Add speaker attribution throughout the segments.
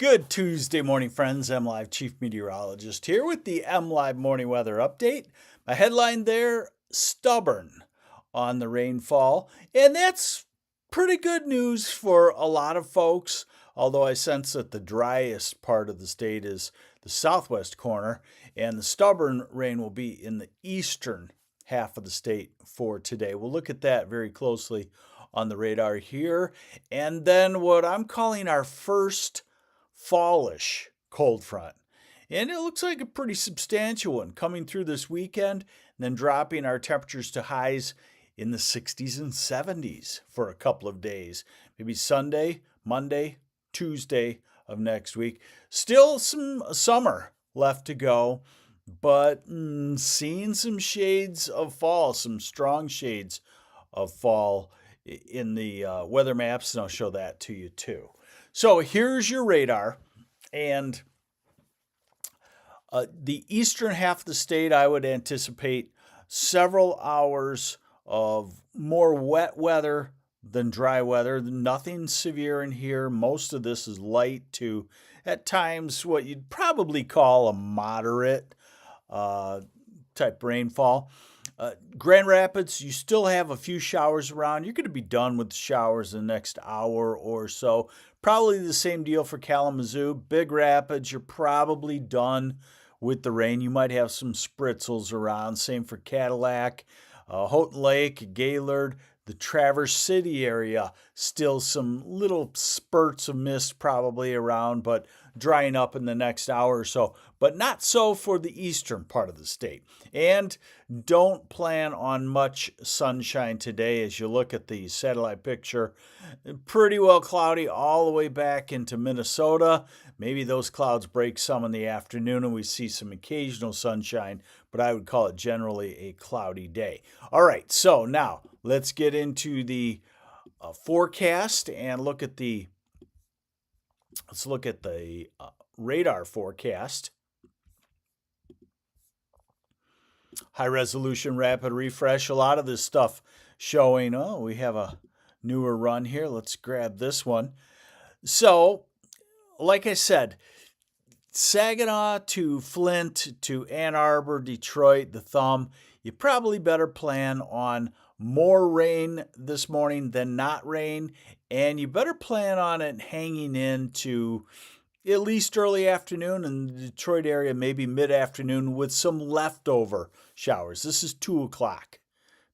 Speaker 1: Good Tuesday morning, friends. MLive Chief Meteorologist here with the MLive Morning Weather Update. My headline there, stubborn on the rainfall. And that's pretty good news for a lot of folks, although I sense that the driest part of the state is the southwest corner, and the stubborn rain will be in the eastern half of the state for today. We'll look at that very closely on the radar here. And then what I'm calling our first fallish cold front. And it looks like a pretty substantial one coming through this weekend, and then dropping our temperatures to highs in the 60s and 70s for a couple of days. Maybe Sunday, Monday, Tuesday of next week. Still some summer left to go, but seeing some shades of fall, some strong shades of fall in the weather maps, and I'll show that to you too. So here's your radar, and the eastern half of the state, I would anticipate several hours of more wet weather than dry weather. Nothing severe in here. Most of this is light to, at times, what you'd probably call a moderate type rainfall. Grand Rapids, you still have a few showers around. You're going to be done with the showers in the next hour or so. Probably the same deal for Kalamazoo. Big Rapids, you're probably done with the rain. You might have some spritzels around. Same for Cadillac, Houghton Lake, Gaylord, the Traverse City area. Still some little spurts of mist probably around, but drying up in the next hour or so. But not so for the eastern part of the state. And don't plan on much sunshine today as you look at the satellite picture. Pretty well cloudy all the way back into Minnesota. Maybe those clouds break some in the afternoon and we see some occasional sunshine, but I would call it generally a cloudy day. All right, so now let's get into the forecast and look at the radar forecast. High resolution rapid refresh. A lot of this stuff showing, we have a newer run here. Let's grab this one. So, like I said, Saginaw to Flint to Ann Arbor, Detroit, the thumb, you probably better plan on more rain this morning than not rain, and you better plan on it hanging into at least early afternoon in the Detroit area, maybe mid-afternoon with some leftover showers. This is 2 o'clock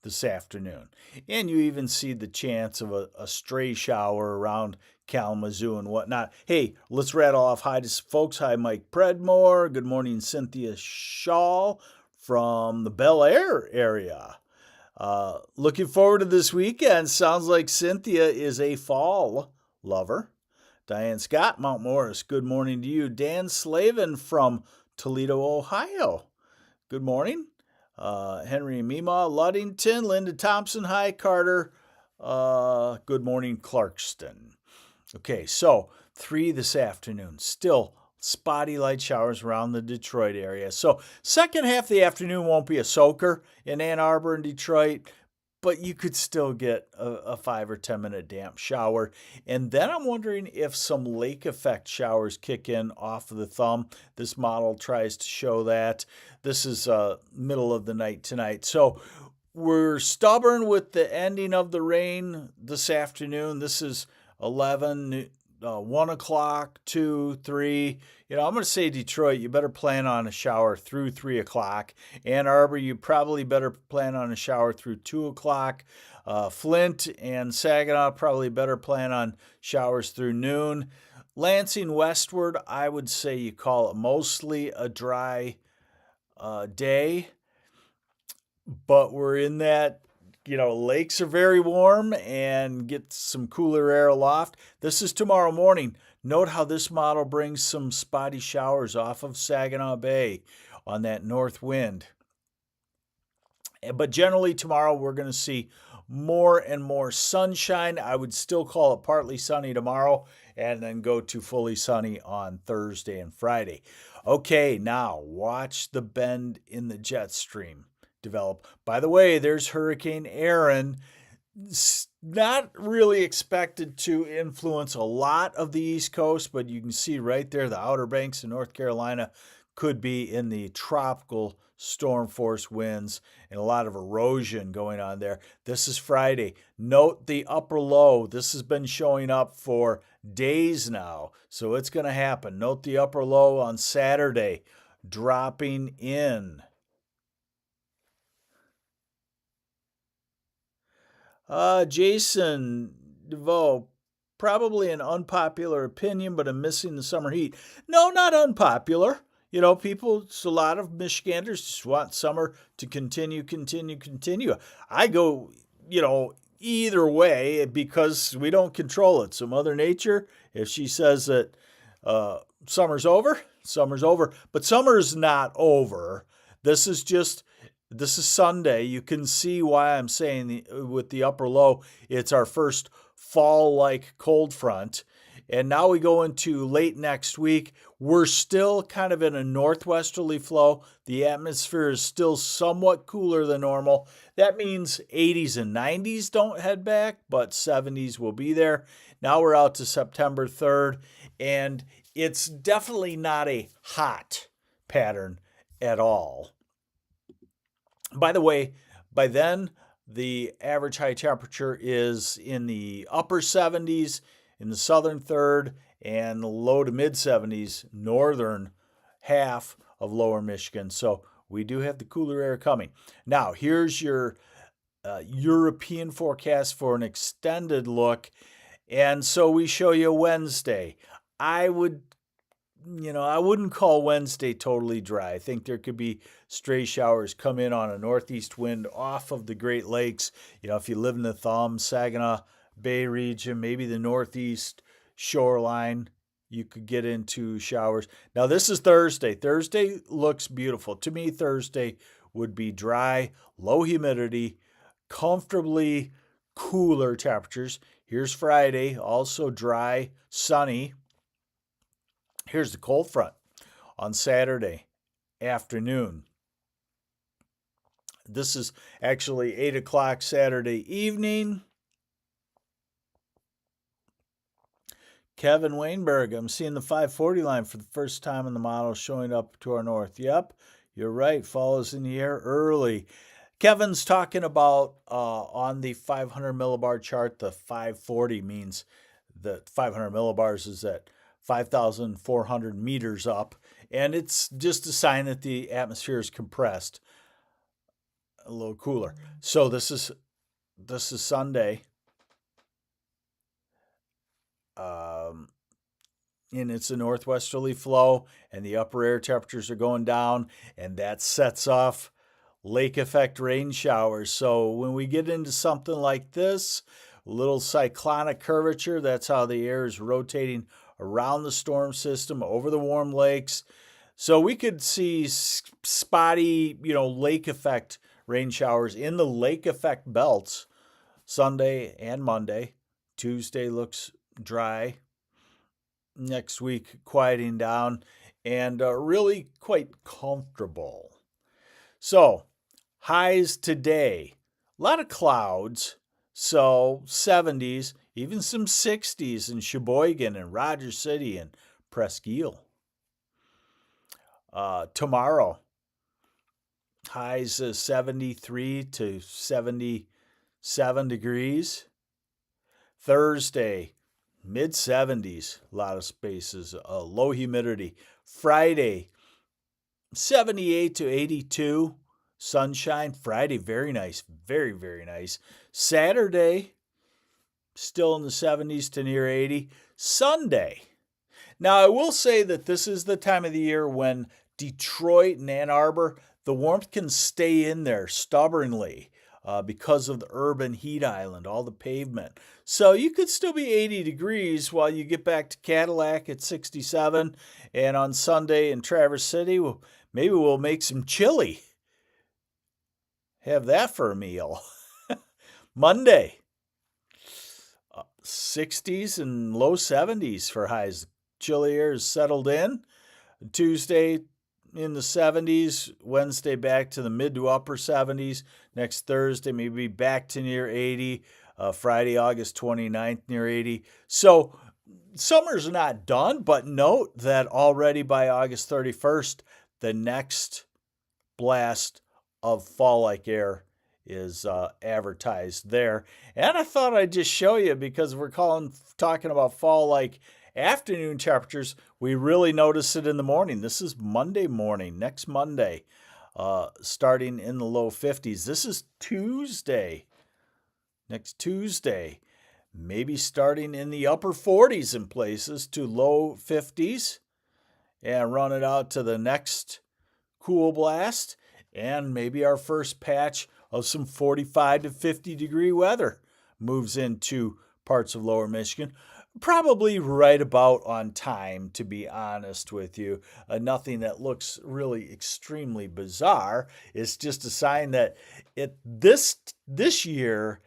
Speaker 1: this afternoon. And you even see the chance of a stray shower around Kalamazoo and whatnot. Hey, let's rattle off hi to folks. Hi, Mike Predmore. Good morning, Cynthia Shaw from the Bel Air area. Looking forward to this weekend. Sounds like Cynthia is a fall lover. Diane Scott, Mount Morris, good morning to you. Dan Slavin from Toledo, Ohio. Good morning. Henry Mima, Luddington, Linda Thompson, hi, Carter. Good morning, Clarkston. Okay, so 3 this afternoon. Still spotty light showers around the Detroit area. So second half of the afternoon won't be a soaker in Ann Arbor and Detroit, but you could still get a 5 or 10 minute damp shower. And then I'm wondering if some lake effect showers kick in off of the thumb. This model tries to show that. This is middle of the night tonight. So we're stubborn with the ending of the rain this afternoon. This is 11, 1 o'clock, 2, 3. I'm going to say Detroit, you better plan on a shower through 3 o'clock. Ann Arbor, you probably better plan on a shower through 2 o'clock. Flint and Saginaw, probably better plan on showers through noon. Lansing westward, I would say you call it mostly a dry day. But we're in that, lakes are very warm and get some cooler air aloft. This is tomorrow morning. Note how this model brings some spotty showers off of Saginaw Bay on that north wind. But generally tomorrow we're going to see more and more sunshine. I would still call it partly sunny tomorrow and then go to fully sunny on Thursday and Friday. Okay, now watch the bend in the jet stream develop. By the way, there's Hurricane Aaron. not really expected to influence a lot of the East Coast, but you can see right there the Outer Banks in North Carolina could be in the tropical storm force winds and a lot of erosion going on there. This is Friday. Note the upper low. This has been showing up for days now, so it's going to happen. Note the upper low on Saturday dropping in. Jason DeVoe, probably an unpopular opinion, but I'm missing the summer heat. No, not unpopular. You know, people, a lot of Michiganders just want summer to continue. I go, either way because we don't control it. So Mother Nature, if she says that summer's over, summer's over. But summer's not over. This is Sunday. You can see why I'm saying with the upper low, it's our first fall-like cold front. And now we go into late next week. We're still kind of in a northwesterly flow. The atmosphere is still somewhat cooler than normal. That means 80s and 90s don't head back, but 70s will be there. Now we're out to September 3rd, and it's definitely not a hot pattern at all. By the way, by then, the average high temperature is in the upper 70s in the southern third and the low to mid 70s northern half of lower Michigan. So we do have the cooler air coming. Now, here's your European forecast for an extended look. And so we show you Wednesday. I wouldn't call Wednesday totally dry. I think there could be stray showers come in on a northeast wind off of the Great Lakes. If you live in the Saginaw Bay region, maybe the northeast shoreline, you could get into showers. Now, this is Thursday. Thursday looks beautiful. To me, Thursday would be dry, low humidity, comfortably cooler temperatures. Here's Friday, also dry, sunny. Here's the cold front on Saturday afternoon. This is actually 8 o'clock Saturday evening. Kevin Weinberg, I'm seeing the 540 line for the first time in the model showing up to our north. Yep, you're right. Fall is in the air early. Kevin's talking about on the 500 millibar chart, the 540 means that 500 millibars is at 5,400 meters up, and it's just a sign that the atmosphere is compressed, a little cooler. So this is Sunday, and it's a northwesterly flow, and the upper air temperatures are going down, and that sets off lake effect rain showers. So when we get into something like this, a little cyclonic curvature, that's how the air is rotating around the storm system over the warm lakes. So we could see spotty, lake effect rain showers in the lake effect belts Sunday and Monday. Tuesday looks dry. Next week, quieting down and really quite comfortable. So, highs today. A lot of clouds. So, 70s, even some 60s in Sheboygan and Rogers City and Presque Isle. Tomorrow, highs 73 to 77 degrees. Thursday, mid-70s, a lot of spaces, low humidity. Friday, 78 to 82, sunshine. Friday, very nice, very, very nice. Saturday, still in the 70s to near 80. Sunday. Now, I will say that this is the time of the year when Detroit and Ann Arbor, the warmth can stay in there stubbornly because of the urban heat island, all the pavement. So you could still be 80 degrees while you get back to Cadillac at 67. And on Sunday in Traverse City, maybe we'll make some chili. Have that for a meal. Monday, 60s and low 70s for highs. Chilly air is settled in. Tuesday in the 70s. Wednesday back to the mid to upper 70s. Next Thursday maybe back to near 80. Friday, August 29th, near 80. So summer's not done, but note that already by August 31st, the next blast of fall-like air is advertised there. And I thought I'd just show you, because we're talking about fall-like afternoon temperatures. We really notice it in the morning. This is Monday morning, next Monday, starting in the low 50s. This is Tuesday, next Tuesday, maybe starting in the upper 40s in places to low 50s, and run it out to the next cool blast, and maybe our first patch of some 45 to 50 degree weather moves into parts of lower Michigan. Probably right about on time, to be honest with you. Nothing that looks really extremely bizarre. It's just a sign that this year,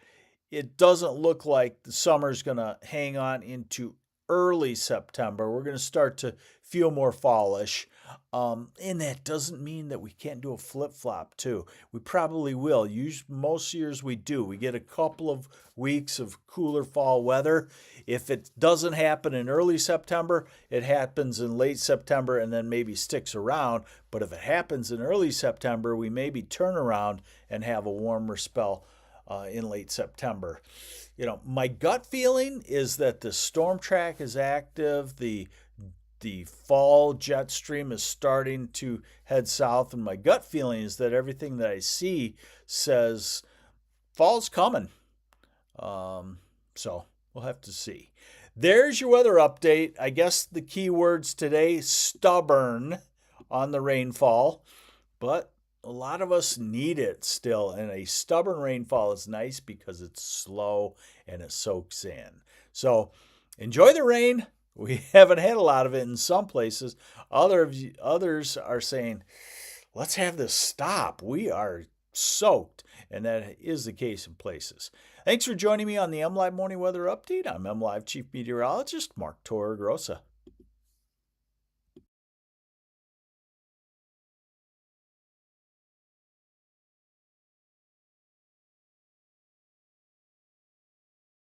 Speaker 1: it doesn't look like the summer's going to hang on into early September. We're going to start to feel more fallish. And that doesn't mean that we can't do a flip-flop too. We probably will. Most years we do. We get a couple of weeks of cooler fall weather. If it doesn't happen in early September, it happens in late September and then maybe sticks around. But if it happens in early September, we maybe turn around and have a warmer spell in late September. My gut feeling is that the storm track is active. The fall jet stream is starting to head south, and my gut feeling is that everything that I see says fall's coming. So we'll have to see. There's your weather update. I guess the key words today: stubborn on the rainfall, but a lot of us need it still, and a stubborn rainfall is nice because it's slow and it soaks in. So enjoy the rain. We haven't had a lot of it in some places. Others are saying, let's have this stop. We are soaked, and that is the case in places. Thanks for joining me on the MLive Morning Weather Update. I'm MLive Chief Meteorologist Mark Torregrossa.